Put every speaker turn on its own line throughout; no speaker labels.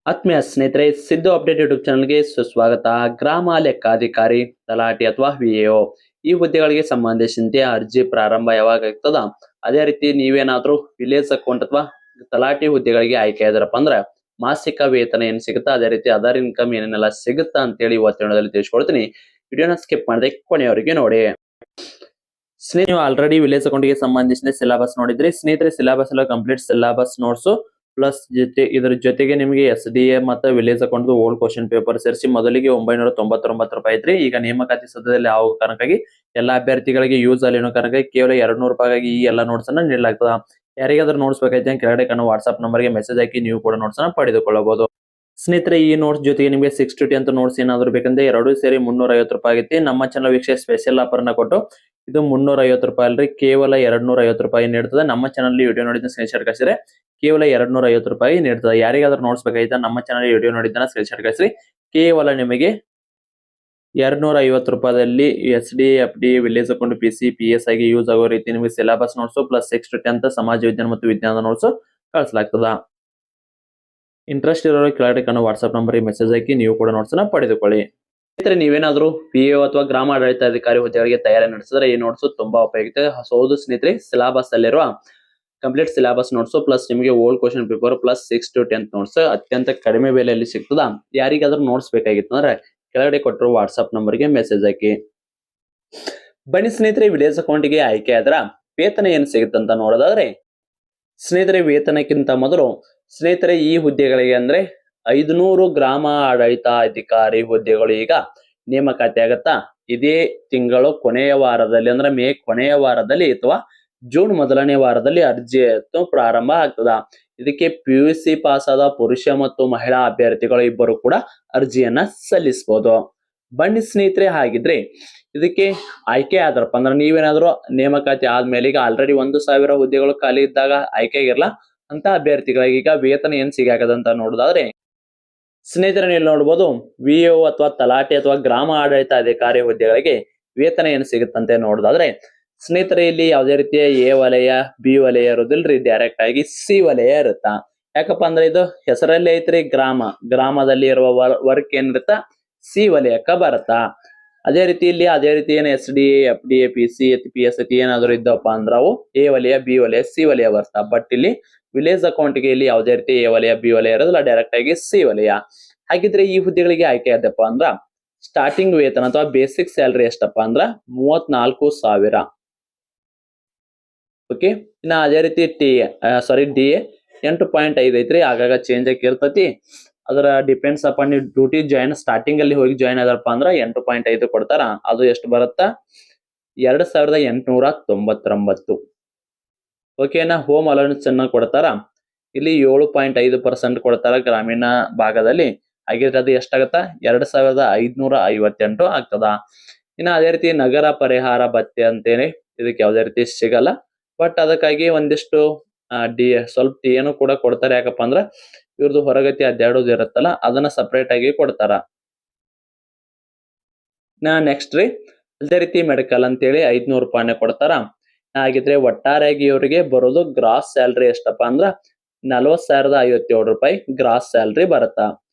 ಆತ್ಮೀಯ ಸ್ನೇಹಿತರೆ, Siddu update YouTube ಚಾನಲ್ಗೆ ಸುಸ್ವಾಗತ. ಗ್ರಾಮ ಲೆಕ್ಕಾಧಿಕಾರಿ, ತಲಾಟಿ ಅಥವಾ ವಿಎಒ ಈ ಹುದ್ದೆಗಳಿಗೆ ಸಂಬಂಧಿಸಿದಂತೆ ಅರ್ಜಿ ಪ್ರಾರಂಭ ಯಾವಾಗ ಆಗ್ತದ, ಅದೇ ರೀತಿ ನೀವೇನಾದ್ರೂ ವಿಲೇಜ್ ಅಕೌಂಟ್ ಅಥವಾ ತಲಾಟಿ ಹುದ್ದೆಗಳಿಗೆ ಆಯ್ಕೆ ಆದ್ರಪ್ಪ ಅಂದ್ರೆ ಮಾಸಿಕ ವೇತನ ಏನ್ ಸಿಗುತ್ತಾ, ಅದೇ ರೀತಿ ಅದರ್ ಇನ್ಕಮ್ ಏನೇನೆಲ್ಲ ಸಿಗುತ್ತಾ ಅಂತೇಳಿ ಇವತ್ತಿನದಲ್ಲಿ ತಿಳಿಸ್ಕೊಡ್ತೀನಿ. ವಿಡಿಯೋನ ಸ್ಕಿಪ್ ಮಾಡದೆ ಕೊನೆಯವರೆಗೆ ನೋಡಿ. ಸ್ನೇಹಿತರೆ, ನೀವು ಆಲ್ರೆಡಿ ವಿಲೇಜ್ ಅಕೌಂಟ್ಗೆ ಸಂಬಂಧಿಸಿದ ಸಿಲೆಬಸ್ ನೋಡಿದ್ರಿ. ಸ್ನೇಹಿತರೆ, ಸಿಲೆಬಸ್ ಎಲ್ಲ ಕಂಪ್ಲೀಟ್ ಸಿಲೆಬಸ್ ನೋಟ್ಸ್ ಪ್ಲಸ್ ಇದರ ಜೊತೆಗೆ ನಿಮಗೆ SDA ಮತ್ತು village account old question paper ಸೇರಿಸಿ ಮೊದಲಿಗೆ 999 ರೂಪಾಯಿ ಐತ್ರಿ. ಈಗ ನೇಮಕಾತಿ ಸದ್ಯದಲ್ಲಿ ಯಾವ ಕಾರಣಕ್ಕಾಗಿ ಎಲ್ಲಾ ಅಭ್ಯರ್ಥಿಗಳಿಗೆ ಯೂಸ್ ಅಲ್ಲಿ ಅನ್ನೋ ಕಾರಣಕ್ಕಾಗಿ ಕೇವಲ 200 ರೂಪಾಯಿಗಾಗಿ ಈ ಎಲ್ಲ ನೋಟ್ಸ್ ಅನ್ನ ನೀಡಲಾಗ್ತದ. ಯಾರಿಗಾದ್ರೂ ನೋಟ್ಸ್ ಬೇಕಾಯ್ತು ಕೆಳಗಡೆ ಕಾಣುವ ವಾಟ್ಸ್ಆಪ್ ನಂಬರ್ಗೆ ಮೆಸೇಜ್ ಹಾಕಿ ನೀವು ಕೂಡ ನೋಟ್ಸ್ ಅನ್ನ ಪಡೆದುಕೊಳ್ಳಬಹುದು. ಸ್ನೇಹಿತರೆ, ಈ ನೋಟ್ಸ್ ಜೊತೆಗೆ ನಿಮಗೆ 6 to 10th ನೋಟ್ಸ್ ಏನಾದ್ರು ಬೇಕಂದ್ರೆ ಎರಡು ಸೇರಿ 350 ರೂಪಾಯಿ ಆಗೈತಿ. ನಮ್ಮ ಚಾನಲ್ ವೀಕ್ಷಕ ಸ್ಪೆಷಲ್ ಆಫರ್ ನ ಕೊಟ್ಟು ಇದು 350 ರೂಪಾಯಿ ಅಲ್ರಿ, ಕೇವಲ 250 ರೂಪಾಯಿ ನೀಡ್ತದೆ. ನಮ್ಮ ಚಾನಲ್ ವಿಡಿಯೋ ನೋಡಿದ ಸ್ಕ್ರೀನ್ ಶಾಟ್ ಕಳಿಸಿದ್ರೆ ಕೇವಲ 250 ರೂಪಾಯಿ ನೀಡ್ತದೆ. ಯಾರಿಗಾದ್ರೂ ನೋಟ್ಸ್ ಬೇಕಾಯ್ತಾ ನಮ್ಮ ಚಾನಲ್ ವಿಡಿಯೋ ನೋಡಿದ್ದನ್ನ ಸ್ಕ್ರೀನ್ ಶಾಟ್ ಕಳಿಸ್ರಿ. ಕೇವಲ ನಿಮಗೆ 250 ರೂಪಾಯಿದಲ್ಲಿ SDA, FDA, village account, PC, PS ಆಗಿ ಯೂಸ್ ಆಗೋ ರೀತಿ ನಿಮಗೆ syllabus notes plus 6 to 10th ಸಮಾಜ ವಿಜ್ಞಾನ ಮತ್ತು ವಿಜ್ಞಾನದ ನೋಟ್ಸ್ ಕಳಿಸಲಾಗ್ತದ. ಇಂಟ್ರೆಸ್ಟ್ ಇರೋರು ಕೆಳಗಡೆ ಕಾಣುವ ವಾಟ್ಸ್ಆಪ್ ನಂಬರ್ಗೆ ಮೆಸೇಜ್ ಹಾಕಿ ನೀವು ಕೂಡ ನೋಟ್ಸ್ ನ ಪಡೆದುಕೊಳ್ಳಿ. ಸ್ನೇಹಿತರೆ, ನೀವೇನಾದ್ರೂ PO ಅಥವಾ ಗ್ರಾಮ ಆಡಳಿತಾಧಿಕಾರಿ ಹುದ್ದೆಗಳಿಗೆ ತಯಾರಿ ನಡೆಸಿದ್ರೆ ಈ ನೋಟ್ಸ್ ತುಂಬಾ ಉಪಯುಕ್ತ. ಹೌದು ಸ್ನೇಹಿತರೆ, ಸಿಲೆಬಸ್ ಅಲ್ಲಿರುವ ಕಂಪ್ಲೀಟ್ ಸಿಲೆಬಸ್ ನೋಟ್ಸ್ ಪ್ಲಸ್ ನಿಮಗೆ old question paper plus 6 to 10th notes ಅತ್ಯಂತ ಕಡಿಮೆ ಬೆಲೆಯಲ್ಲಿ ಸಿಗ್ತದ. ಯಾರಿಗಾದ್ರೂ ನೋಟ್ಸ್ ಬೇಕಾಗಿತ್ತು ಅಂದ್ರೆ ಕೆಳಗಡೆ ಕೊಟ್ಟಿರೋ ವಾಟ್ಸ್ಆಪ್ ನಂಬರ್ಗೆ ಮೆಸೇಜ್ ಹಾಕಿ. ಬನ್ನಿ ಸ್ನೇಹಿತರೆ, ವಿಲೇಜ್ ಅಕೌಂಟ್ಗೆ ಆಯ್ಕೆ ಆದ್ರ ವೇತನ ಏನ್ ಸಿಗುತ್ತಂತ ನೋಡೋದಾದ್ರೆ, ಸ್ನೇಹಿತರೆ ವೇತನಕ್ಕಿಂತ ಮೊದಲು ಸ್ನೇಹಿತರೆ ಈ ಹುದ್ದೆಗಳಿಗೆ ಅಂದ್ರೆ 500 ಗ್ರಾಮ ಆಡಳಿತಾಧಿಕಾರಿ ಹುದ್ದೆಗಳು ಈಗ ನೇಮಕಾತಿ ಆಗತ್ತಾ. ಇದೇ ತಿಂಗಳು ಕೊನೆಯ ವಾರದಲ್ಲಿ ಅಂದ್ರೆ ಮೇ ಕೊನೆಯ ವಾರದಲ್ಲಿ ಅಥವಾ ಜೂನ್ ಮೊದಲನೇ ವಾರದಲ್ಲಿ ಅರ್ಜಿ ಪ್ರಾರಂಭ ಆಗ್ತದ. ಇದಕ್ಕೆ PUC ಪಾಸ್ ಆದ ಪುರುಷ ಮತ್ತು ಮಹಿಳಾ ಅಭ್ಯರ್ಥಿಗಳು ಇಬ್ಬರು ಕೂಡ ಅರ್ಜಿಯನ್ನ ಸಲ್ಲಿಸಬಹುದು. ಬನ್ನಿ ಸ್ನೇಹಿತರೆ, ಹಾಗಿದ್ರೆ ಇದಕ್ಕೆ ಆಯ್ಕೆ ಆದ್ರಪ್ಪ ಅಂದ್ರೆ ನೀವೇನಾದ್ರೂ ನೇಮಕಾತಿ ಆದ್ಮೇಲೆ ಈಗ ಆಲ್ರೆಡಿ 1000 ಹುದ್ದೆಗಳು ಖಾಲಿ ಇದ್ದಾಗ ಆಯ್ಕೆ ಆಗಿರಲ್ಲ ಅಂತ ಅಭ್ಯರ್ಥಿಗಳಿಗೆ ಈಗ ವೇತನ ಏನ್ ಸಿಗಾಕದಂತ ನೋಡೋದಾದ್ರೆ, ಸ್ನೇಹಿತರೆ ನೀವು ನೋಡ್ಬೋದು VO ಅಥವಾ ತಲಾಟಿ ಅಥವಾ ಗ್ರಾಮ ಆಡಳಿತ ಅಧಿಕಾರಿ ಹುದ್ದೆಗಳಿಗೆ ವೇತನ ಏನ್ ಸಿಗುತ್ತಂತೆ ನೋಡೋದಾದ್ರೆ, ಸ್ನೇಹಿತರೆ ಇಲ್ಲಿ ಯಾವುದೇ ರೀತಿಯ A ವಲಯ B ವಲಯ ಇರೋದಿಲ್ರಿ, ಡೈರೆಕ್ಟ್ ಆಗಿ C ವಲಯ ಇರುತ್ತಾ. ಯಾಕಪ್ಪ ಅಂದ್ರೆ ಇದು ಹೆಸರಲ್ಲಿ ಐತ್ರಿ ಗ್ರಾಮದಲ್ಲಿ ಇರುವ ವರ್ಕ್ ಏನಿರುತ್ತ C ವಲಯಕ್ಕ ಬರುತ್ತಾ. ಅದೇ ರೀತಿ ಏನು SDA, FDA, PC, PS ಏನಾದ್ರು ಇದ್ದಪ್ಪ ಅಂದ್ರೆ ಅವು A ವಲಯ B ವಲಯ C ವಲಯ ಬರ್ತಾ. ಬಟ್ ಇಲ್ಲಿ ವಿಲೇಜ್ ಅಕೌಂಟ್ಗೆ ಇಲ್ಲಿ ಯಾವುದೇ ರೀತಿ A ವಲಯ B ವಲಯ ಇರೋದಿಲ್ಲ, ಡೈರೆಕ್ಟ್ ಆಗಿ C ವಲಯ. ಹಾಗಿದ್ರೆ ಈ ಹುದ್ದೆಗಳಿಗೆ ಆಯ್ಕೆ ಆದಪ್ಪ ಅಂದ್ರ ಸ್ಟಾರ್ಟಿಂಗ್ ವೇತನ ಅಥವಾ ಬೇಸಿಕ್ ಸ್ಯಾಲರಿ ಎಷ್ಟಪ್ಪ ಅಂದ್ರ 34,000. ಓಕೆ, ಇನ್ನ ಅದೇ ರೀತಿ DA 8.5 ಐತ್ರಿ, ಆಗಾಗ ಚೇಂಜ್ ಆಗಿರ್ತತಿ. ಅದರ ಡಿಪೆಂಡ್ಸ್ ಅಪಾನ್ ನೀವು ಡ್ಯೂಟಿ ಸ್ಟಾರ್ಟಿಂಗ್ ಅಲ್ಲಿ ಹೋಗಿ ಜಾಯಿನ್ ಆದರಪ್ಪ ಅಂದ್ರ 8.5 ಕೊಡ್ತಾರ. ಅದು ಎಷ್ಟು ಬರುತ್ತಾ 2899. ಓಕೆನಾ. ಹೋಮ್ ಅಲೌನ್ಸ್ ಅನ್ನ ಕೊಡ್ತಾರ, ಇಲ್ಲಿ 7.5% ಕೊಡ್ತಾರ ಗ್ರಾಮೀಣ ಭಾಗದಲ್ಲಿ. ಹಾಗಿದ್ರೆ ಅದು ಎಷ್ಟಾಗತ್ತ 2558 ಆಗ್ತದ. ಇನ್ನ ಅದೇ ರೀತಿ ನಗರ ಪರಿಹಾರ ಭತ್ಯೆ ಅಂತೇಳಿ ಇದಕ್ಕೆ ಯಾವುದೇ ರೀತಿ ಸಿಗಲ್ಲ. ಬಟ್ ಅದಕ್ಕಾಗಿ ಒಂದಿಷ್ಟು ಸ್ವಲ್ಪ ಏನು ಕೂಡ ಕೊಡ್ತಾರೆ. ಯಾಕಪ್ಪ ಅಂದ್ರ ಇವ್ರದ್ದು ಹೊರಗತಿ ಅಡ್ಡಾಡೋದು ಇರುತ್ತಲ್ಲ, ಅದನ್ನ ಸಪರೇಟ್ ಆಗಿ ಕೊಡ್ತಾರ. ನೆಕ್ಸ್ಟ್ ರೀ, ಅದೇ ರೀತಿ ಮೆಡಿಕಲ್ ಅಂತೇಳಿ 500 ರೂಪಾಯಿನ ಕೊಡ್ತಾರ. ಹಾಗಿದ್ರೆ ಒಟ್ಟಾರೆಯಾಗಿ ಇವರಿಗೆ ಬರೋದು ಗ್ರಾಸ್ ಸ್ಯಾಲ್ರಿ ಎಷ್ಟಪ್ಪ ಅಂದ್ರ 40,057 ರೂಪಾಯಿ ಗ್ರಾಸ್ ಸ್ಯಾಲ್ರಿ ಬರುತ್ತಾ.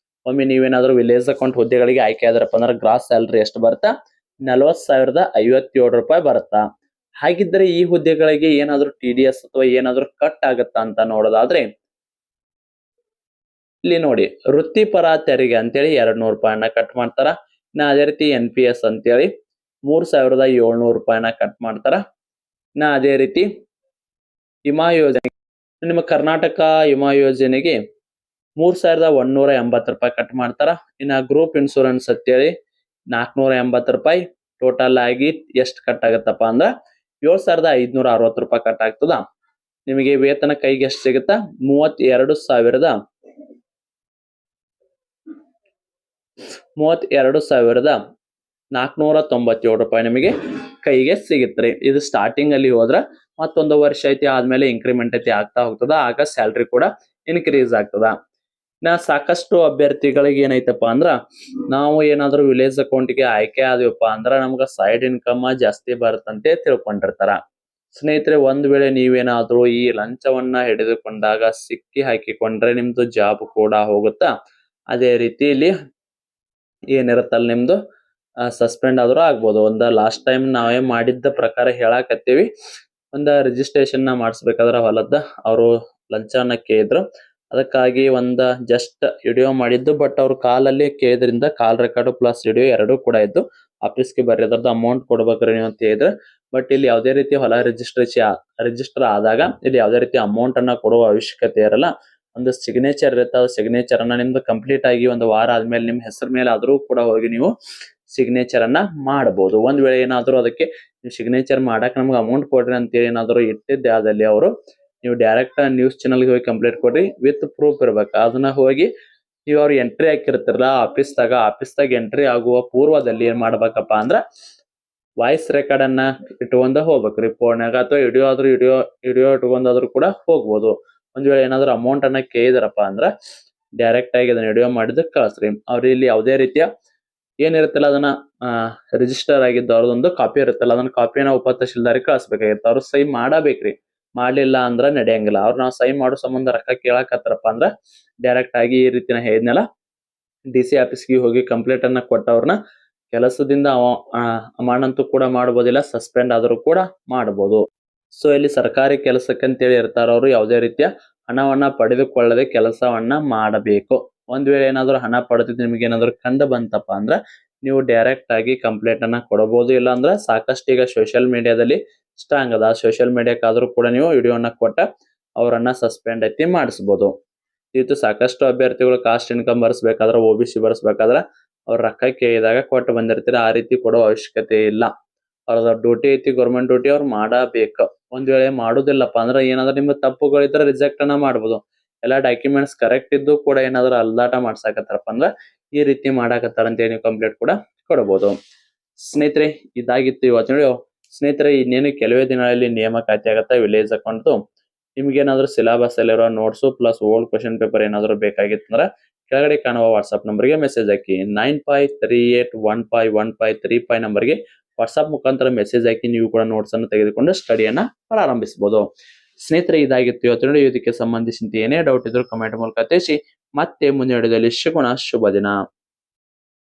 ಒಮ್ಮೆ ನೀವೇನಾದ್ರೂ ವಿಲೇಜ್ ಅಕೌಂಟ್ ಹುದ್ದೆಗಳಿಗೆ ಆಯ್ಕೆ ಆದ್ರಪ್ಪ ಅಂದ್ರೆ ಗ್ರಾಸ್ ಸ್ಯಾಲ್ರಿ ಎಷ್ಟು ಬರುತ್ತಾ 40,057 ರೂಪಾಯಿ ಬರುತ್ತಾ. ಹಾಗಿದ್ರೆ ಈ ಹುದ್ದೆಗಳಿಗೆ ಏನಾದ್ರೂ TDS ಅಥವಾ ಏನಾದ್ರೂ ಕಟ್ ಆಗುತ್ತಾ ಅಂತ ನೋಡೋದಾದ್ರೆ, ಇಲ್ಲಿ ನೋಡಿ ವೃತ್ತಿಪರ ತೆರಿಗೆ ಅಂತೇಳಿ 200 ರೂಪಾಯಿನ ಕಟ್ ಮಾಡ್ತಾರ. ಅದೇ ರೀತಿ NPS ಅಂತೇಳಿ 3,700 ರೂಪಾಯಿನ ಕಟ್ ಮಾಡ್ತಾರ. ಅದೇ ರೀತಿ ವಿಮಾ ಯೋಜನೆ, ನಿಮ್ಮ ಕರ್ನಾಟಕ ವಿಮಾ ಯೋಜನೆಗೆ 3,180 ರೂಪಾಯಿ ಕಟ್ ಮಾಡ್ತಾರ. ಇನ್ನ ಗ್ರೂಪ್ ಇನ್ಶೂರೆನ್ಸ್ ಅಂತೇಳಿ 480 ರೂಪಾಯಿ. ಟೋಟಲ್ ಆಗಿ ಎಷ್ಟು ಕಟ್ ಆಗತ್ತಪ್ಪ ಅಂದ್ರ 7,560 ರೂಪಾಯಿ ಕಟ್ ಆಗ್ತದ. ನಿಮಗೆ ವೇತನ ಕೈಗೆ ಎಷ್ಟು ಸಿಗುತ್ತಾ 32,497 ರೂಪಾಯಿ ನಿಮಗೆ ಕೈಗೆ ಸಿಗುತ್ತೆ. ಇದು ಸ್ಟಾರ್ಟಿಂಗ್ ಅಲ್ಲಿ ಹೋದ್ರ ಮತ್ತೊಂದು ವರ್ಷ ಐತಿ ಆದ್ಮೇಲೆ ಇನ್ಕ್ರಿಮೆಂಟ್ ಐತಿ ಆಗ್ತಾ ಹೋಗ್ತದ. ಆಗ ಸ್ಯಾಲ್ರಿ ಕೂಡ ಇನ್ಕ್ರೀಸ್ ಆಗ್ತದ. ಸಾಕಷ್ಟು ಅಭ್ಯರ್ಥಿಗಳಿಗೆ ಏನೈತಪ್ಪ ಅಂದ್ರ ನಾವು ಏನಾದ್ರೂ ವಿಲೇಜ್ ಅಕೌಂಟ್ಗೆ ಆಯ್ಕೆ ಆದ್ವಪ್ಪ ಅಂದ್ರ ನಮ್ಗ ಸೈಡ್ ಇನ್ಕಮ್ ಜಾಸ್ತಿ ಬರುತ್ತಂತೆ ತಿಳ್ಕೊಂಡಿರ್ತಾರ. ಸ್ನೇಹಿತರೆ, ಒಂದ್ ವೇಳೆ ನೀವೇನಾದ್ರೂ ಈ ಲಂಚವನ್ನ ಹಿಡಿದುಕೊಂಡಾಗ ಸಿಕ್ಕಿ ಹಾಕಿಕೊಂಡ್ರೆ ನಿಮ್ದು ಜಾಬ್ ಕೂಡ ಹೋಗುತ್ತಾ. ಅದೇ ರೀತಿ ಇಲ್ಲಿ ಏನಿರುತ್ತಲ್ಲ ನಿಮ್ದು ಸಸ್ಪೆಂಡ್ ಆದ್ರೂ ಆಗ್ಬೋದು. ಲಾಸ್ಟ್ ಟೈಮ್ ನಾವೇ ಮಾಡಿದ್ದ ಪ್ರಕಾರ ಹೇಳಾಕತ್ತೀವಿ. ರಿಜಿಸ್ಟ್ರೇಷನ್ ಮಾಡಿಸ್ಬೇಕಾದ್ರೆ ಹೊಲದ ಅವರು ಲಂಚನ ಕೇಳಿದ್ರು, ಅದಕ್ಕಾಗಿ ಜಸ್ಟ್ ವಿಡಿಯೋ ಮಾಡಿದ್ದು. ಬಟ್ ಅವ್ರು ಕಾಲಲ್ಲಿ ಕೇಳಿದ್ರಿಂದ ಕಾಲ್ ರೆಕಾರ್ಡ್ ಪ್ಲಸ್ ವಿಡಿಯೋ ಎರಡೂ ಕೂಡ ಇದ್ದು ಆಫೀಸ್ಗೆ ಬರ್ರಿ ಅದ್ರದ್ದು ಅಮೌಂಟ್ ಕೊಡ್ಬೇಕ್ರಿ ನೀವು ಅಂತ ಹೇಳಿದ್ರೆ. ಬಟ್ ಇಲ್ಲಿ ಯಾವುದೇ ರೀತಿ ಹೊಲ ರಿಜಿಸ್ಟರ್ ಆದಾಗ ಇಲ್ಲಿ ಯಾವುದೇ ರೀತಿ ಅಮೌಂಟ್ ಅನ್ನ ಕೊಡುವ ಅವಶ್ಯಕತೆ ಇರಲ್ಲ. ಸಿಗ್ನೇಚರ್ ಇರುತ್ತೆ, ಸಿಗ್ನೇಚರ್ ಅನ್ನ ನಿಮ್ದು ಕಂಪ್ಲೀಟ್ ಆಗಿ 1 ವಾರ ಆದ್ಮೇಲೆ ನಿಮ್ ಹೆಸರು ಮೇಲೆ ಆದ್ರೂ ಕೂಡ ಹೋಗಿ ನೀವು ಸಿಗ್ನೇಚರ್ ಅನ್ನ ಮಾಡಬಹುದು. ಒಂದ್ ವೇಳೆ ಏನಾದ್ರೂ ಅದಕ್ಕೆ ನೀವು ಸಿಗ್ನೇಚರ್ ಮಾಡಕ್ ನಮ್ಗೆ ಅಮೌಂಟ್ ಕೊಡ್ರಿ ಅಂತೇಳಿ ಏನಾದ್ರು ಇಟ್ಟಿದ್ದೆ ಆದಲ್ಲಿ ಅವರು, ನೀವು ಡೈರೆಕ್ಟ್ ನ್ಯೂಸ್ ಚಾನಲ್ಗೆ ಹೋಗಿ ಕಂಪ್ಲೇಂಟ್ ಕೊಡ್ರಿ ವಿತ್ ಪ್ರೂಫ್ ಇರ್ಬೇಕು. ಅದನ್ನ ಹೋಗಿ ನೀವು ಅವ್ರು ಎಂಟ್ರಿ ಹಾಕಿರ್ತಾರಲ್ಲ ಆಫೀಸ್ದಾಗ ಎಂಟ್ರಿ ಆಗುವ ಪೂರ್ವದಲ್ಲಿ ಏನ್ ಮಾಡ್ಬೇಕಪ್ಪ ಅಂದ್ರ ವಾಯ್ಸ್ ರೆಕಾರ್ಡ್ ಅನ್ನ ಇಟ್ಕೊಂಡ ಹೋಗ್ಬೇಕ್ರಿ. ಫೋನ್ಯಾಗ ಅಥವಾ ವಿಡಿಯೋ ಇಟ್ಕೊಂಡಾದ್ರೂ ಕೂಡ ಹೋಗ್ಬೋದು. ಒಂದ್ ವೇಳೆ ಏನಾದ್ರು ಅಮೌಂಟ್ ಅನ್ನ ಕೇಳಿದಾರಪ್ಪ ಅಂದ್ರ ಡೈರೆಕ್ಟ್ ಆಗಿ ಅದನ್ನ ವಿಡಿಯೋ ಮಾಡಿದ ಕಳ್ಸ್ರಿ. ಅವ್ರು ಇಲ್ಲಿ ಯಾವುದೇ ರೀತಿಯ ಏನಿರುತ್ತಲ್ಲ ಅದನ್ನ ರಿಜಿಸ್ಟರ್ ಆಗಿದ್ದು ಅವ್ರದೊಂದು ಕಾಪಿ ಇರುತ್ತಲ್ಲ ಅದನ್ನ ಕಾಪಿನ ಉಪ-ತಹಶೀಲ್ದಾರಿಗೆ ಕಳಿಸ್ಬೇಕಾಗಿತ್ತು. ಅವ್ರು ಸಹಿ ಮಾಡಬೇಕ್ರಿ, ಮಾಡ್ಲಿಲ್ಲ ಅಂದ್ರ ನಡೆಯಂಗಿಲ್ಲ. ಅವ್ರು ನಾವು ಸಹಿ ಮಾಡೋ ಸಂಬಂಧ ರೊಕ್ಕ ಕೇಳಾಕತ್ತಾರಪ್ಪ ಅಂದ್ರ ಡೈರೆಕ್ಟ್ ಆಗಿ ಈ ರೀತಿನ ಹೇಳಿದ್ನಲ್ಲ DC ಆಫೀಸ್ಗೆ ಹೋಗಿ ಕಂಪ್ಲೇಂಟ್ ಅನ್ನ ಕೊಟ್ಟವ್ರನ್ನ ಕೆಲಸದಿಂದ ಅಮಾನತು ಕೂಡ ಮಾಡಬಹುದಿಲ್ಲ, ಸಸ್ಪೆಂಡ್ ಆದ್ರೂ ಕೂಡ ಮಾಡಬಹುದು. ಸೊ ಇಲ್ಲಿ ಸರ್ಕಾರಿ ಕೆಲಸಕ್ಕಂತೇಳಿ ಇರ್ತಾರ, ಅವರು ಯಾವುದೇ ರೀತಿಯ ಹಣವನ್ನ ಪಡೆದುಕೊಳ್ಳದೆ ಕೆಲಸವನ್ನ ಮಾಡಬೇಕು. ಒಂದ್ ವೇಳೆ ಏನಾದ್ರು ಹಣ ಪಡೆದಿದ್ದು ನಿಮ್ಗೆ ಏನಾದ್ರು ಕಂಡು ಬಂತಪ್ಪ ಅಂದ್ರ ನೀವು ಡೈರೆಕ್ಟ್ ಆಗಿ ಕಂಪ್ಲೇಂಟ್ ಅನ್ನ ಕೊಡಬಹುದು. ಇಲ್ಲ ಅಂದ್ರ ಸಾಕಷ್ಟು ಈಗ ಸೋಷಿಯಲ್ ಮೀಡಿಯಾದಲ್ಲಿ ಸ್ಟ್ರಾಂಗ್ ಅದ, ಸೋಷಿಯಲ್ ಮೀಡಿಯಾಕ್ಕಾದ್ರೂ ಕೂಡ ನೀವು ವಿಡಿಯೋನ ಕೊಟ್ಟ ಅವರನ್ನ ಸಸ್ಪೆಂಡ್ ಮಾಡಿಸಬಹುದು. ಇದು ಸಾಕಷ್ಟು ಅಭ್ಯರ್ಥಿಗಳು ಕಾಸ್ಟ್ ಇನ್ಕಮ್ ಬರ್ಸ್ಬೇಕಾದ್ರೆ OBC ಬರ್ಸ್ಬೇಕಾದ್ರ ಅವ್ರ ರೊಕ್ಕ ಕೇಳಿದಾಗ ಕೊಟ್ಟು ಬಂದಿರ್ತೀರ. ಆ ರೀತಿ ಕೊಡೋ ಅವಶ್ಯಕತೆ ಇಲ್ಲ. ಅವ್ರದ ಡ್ಯೂಟಿ ಐತಿ, ಗೌರ್ಮೆಂಟ್ ಡ್ಯೂಟಿ ಅವ್ರು ಮಾಡಬೇಕು. ಒಂದ್ ವೇಳೆ ಮಾಡುದಿಲ್ಲಪ್ಪ ಅಂದ್ರೆ ಏನಾದ್ರು ನಿಮ್ಮ ತಪ್ಪುಗಳಿದ್ರೆ ರಿಜೆಕ್ಟ್ ಅನ್ನ ಮಾಡ್ಬೋದು. ಎಲ್ಲಾ ಡಾಕ್ಯುಮೆಂಟ್ಸ್ ಕರೆಕ್ಟ್ ಇದ್ದು ಕೂಡ ಏನಾದ್ರು ಅಲ್ದಾಟ ಮಾಡ್ಸಾಕತ್ತಾರಪ್ಪ ಅಂದ್ರ ಈ ರೀತಿ ಮಾಡಾಕತ್ತಾರ ಅಂತ ನೀವು ಕಂಪ್ಲೇಂಟ್ ಕೂಡ ಕೊಡಬಹುದು. ಸ್ನೇಹಿತರೆ, ಇದಾಗಿತ್ತು ಇವತ್ತು ವಿಡಿಯೋ. ಸ್ನೇಹಿತರೆ, ಇನ್ನೇನು ಕೆಲವೇ ದಿನಗಳಲ್ಲಿ ನೇಮಕಾತಿ ಆಗತ್ತಾ ವಿಲೇಜ್ ಅಕೌಂಟ್. ನಿಮ್ಗೇನಾದ್ರೂ ಸಿಲೆಬಸ್ ಅಲ್ಲಿರೋ notes plus old question paper ಏನಾದ್ರು ಬೇಕಾಗಿತ್ತಂದ್ರ ಕೆಳಗಡೆ ಕಾಣುವ ವಾಟ್ಸ್ಆಪ್ ನಂಬರ್ಗೆ ಮೆಸೇಜ್ ಹಾಕಿ. 9538151535 ನಂಬರ್ಗೆ ವಾಟ್ಸ್ಆಪ್ ಮುಖಾಂತರ ಮೆಸೇಜ್ ಹಾಕಿ ನೀವು ಕೂಡ ನೋಟ್ಸ್ ಅನ್ನು ತೆಗೆದುಕೊಂಡು ಸ್ಟಡಿಯನ್ನ ಪ್ರಾರಂಭಿಸಬಹುದು. ಸ್ನೇಹಿತರೆ, ಇದಾಗಿತ್ತು ಇವತ್ತು ಇದಕ್ಕೆ ಸಂಬಂಧಿಸಿದಂತೆ ಏನೇ ಡೌಟ್ ಇದ್ರೂ ಕಮೆಂಟ್ ಮೂಲಕ ತಿಳಿಸಿ. ಮತ್ತೆ ಮುಂದಿನ ವಿಡಿಯೋದಲ್ಲಿ ಸಿಗೋಣ. ಶುಭ ದಿನ.